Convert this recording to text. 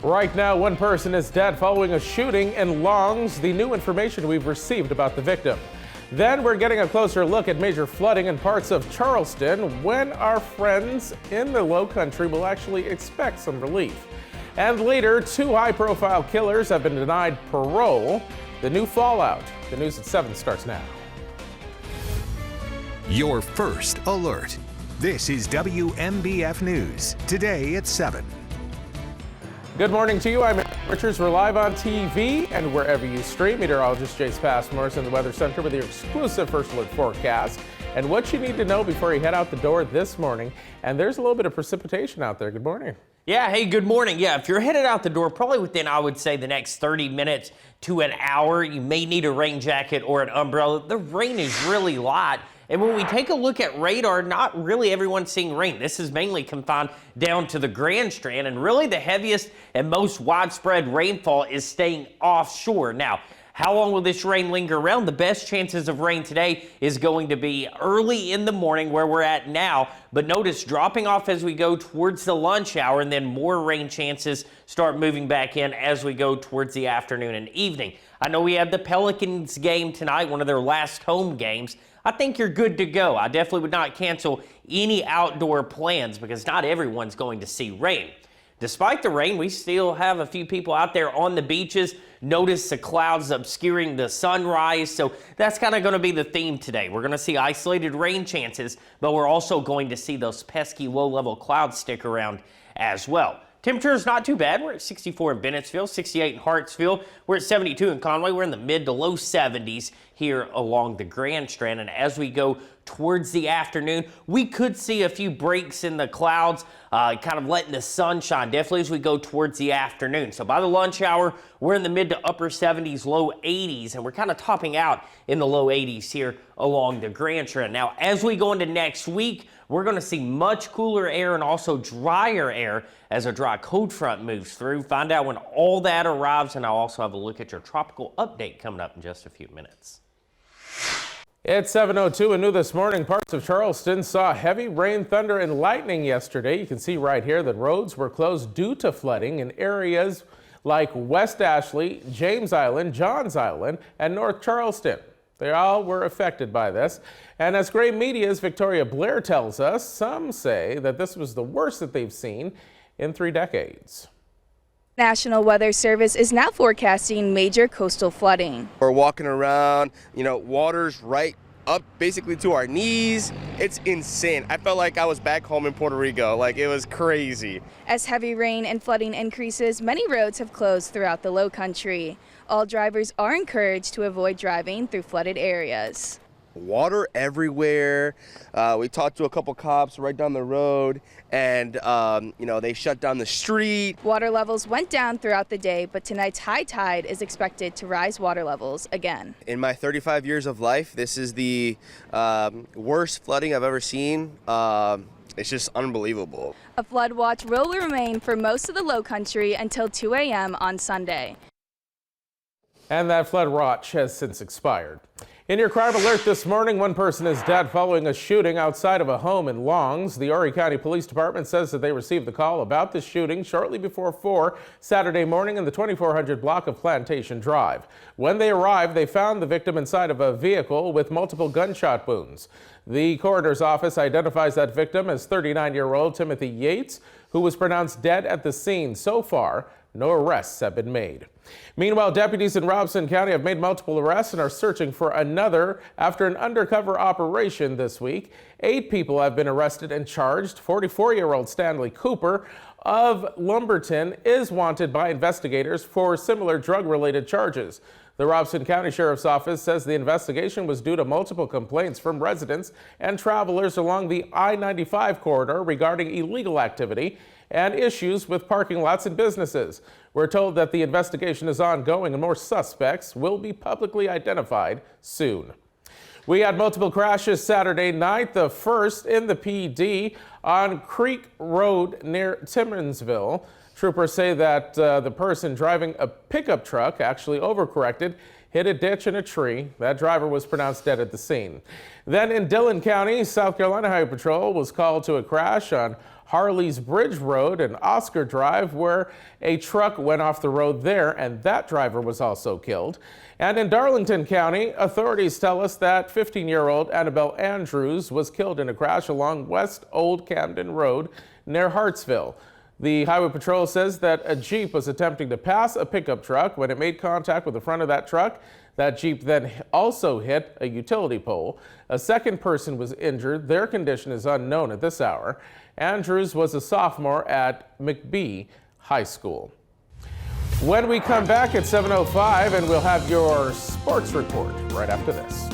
Right now, one person is dead following a shooting in Longs, the new information we've received about the victim. Then we're getting a closer look at major flooding in parts of Charleston, when our friends in the Low Country will actually expect some relief. And later, 2 high-profile killers have been denied parole. The new fallout. The news at 7 starts now. Your first alert. This is WMBF News, today at 7. Good morning to you. I'm Eric Richards. We're live on TV and wherever you stream. Meteorologist Jace Passmore in the Weather Center with your exclusive first alert forecast and what you need to know before you head out the door this morning. And there's a little bit of precipitation out there. Good morning. Yeah, hey, good morning. Yeah, if you're headed out the door, probably within, I would say, the next 30 minutes to an hour, you may need a rain jacket or an umbrella. The rain is really light. And when we take a look at radar, not really everyone's seeing rain. This is mainly confined down to the Grand Strand, and really the heaviest and most widespread rainfall is staying offshore. Now, how long will this rain linger around? The best chances of rain today is going to be early in the morning where we're at now, but notice dropping off as we go towards the lunch hour, and then more rain chances start moving back in as we go towards the afternoon and evening. I know we have the Pelicans game tonight, one of their last home games. I think you're good to go. I definitely would not cancel any outdoor plans because not everyone's going to see rain. Despite the rain, we still have a few people out there on the beaches. Notice the clouds obscuring the sunrise, so that's kind of going to be the theme today. We're going to see isolated rain chances, but we're also going to see those pesky low-level clouds stick around as well. Temperature is not too bad. We're at 64 in Bennettsville, 68 in Hartsville. We're at 72 in Conway. We're in the mid to low 70s here along the Grand Strand. And as we go towards the afternoon, we could see a few breaks in the clouds, kind of letting the sun shine, definitely as we go towards the afternoon. So by the lunch hour, we're in the mid to upper 70s, low 80s, and we're kind of topping out in the low 80s here along the Grand Strand. Now, as we go into next week, we're going to see much cooler air and also drier air as a dry cold front moves through. Find out when all that arrives, and I'll also have a look at your tropical update coming up in just a few minutes. It's 7:02 and new this morning. Parts of Charleston saw heavy rain, thunder, and lightning yesterday. You can see right here that roads were closed due to flooding in areas like West Ashley, James Island, Johns Island, and North Charleston. They all were affected by this. And as Gray Media's Victoria Blair tells us, some say that this was the worst that they've seen in 3 decades. National Weather Service is now forecasting major coastal flooding. We're walking around, water's right up basically to our knees. It's insane. I felt like I was back home in Puerto Rico. Like, it was crazy. As heavy rain and flooding increases, many roads have closed throughout the Low Country. All drivers are encouraged to avoid driving through flooded areas. Water everywhere. We talked to a couple cops right down the road, and they shut down the street. Water levels went down throughout the day, but tonight's high tide is expected to rise water levels again. In my 35 years of life, this is the worst flooding I've ever seen. It's just unbelievable. A flood watch will remain for most of the Low Country until 2 a.m. on Sunday. And that flood watch has since expired. In your crime alert this morning, one person is dead following a shooting outside of a home in Longs. The Horry County Police Department says that they received the call about the shooting shortly before 4 Saturday morning in the 2400 block of Plantation Drive. When they arrived, they found the victim inside of a vehicle with multiple gunshot wounds. The coroner's office identifies that victim as 39-year-old Timothy Yates, who was pronounced dead at the scene. So far, no arrests have been made. Meanwhile, deputies in Robeson County have made multiple arrests and are searching for another after an undercover operation this week. 8 people have been arrested and charged. 44-year-old Stanley Cooper of Lumberton is wanted by investigators for similar drug-related charges. The Robeson County Sheriff's Office says the investigation was due to multiple complaints from residents and travelers along the I-95 corridor regarding illegal activity and issues with parking lots and businesses. We're told that the investigation is ongoing and more suspects will be publicly identified soon. We had multiple crashes Saturday night, the first in the PD on Creek Road near Timmonsville. Troopers say that the person driving a pickup truck actually overcorrected hit a ditch and a tree. That driver was pronounced dead at the scene. Then in Dillon County, South Carolina Highway Patrol was called to a crash on Harley's Bridge Road and Oscar Drive, where a truck went off the road there, and that driver was also killed. And in Darlington County, authorities tell us that 15-year-old Annabelle Andrews was killed in a crash along West Old Camden Road near Hartsville. The Highway Patrol says that a Jeep was attempting to pass a pickup truck when it made contact with the front of that truck. That Jeep then also hit a utility pole. A second person was injured. Their condition is unknown at this hour. Andrews was a sophomore at McBee High School. When we come back at 7:05, and we'll have your sports report right after this.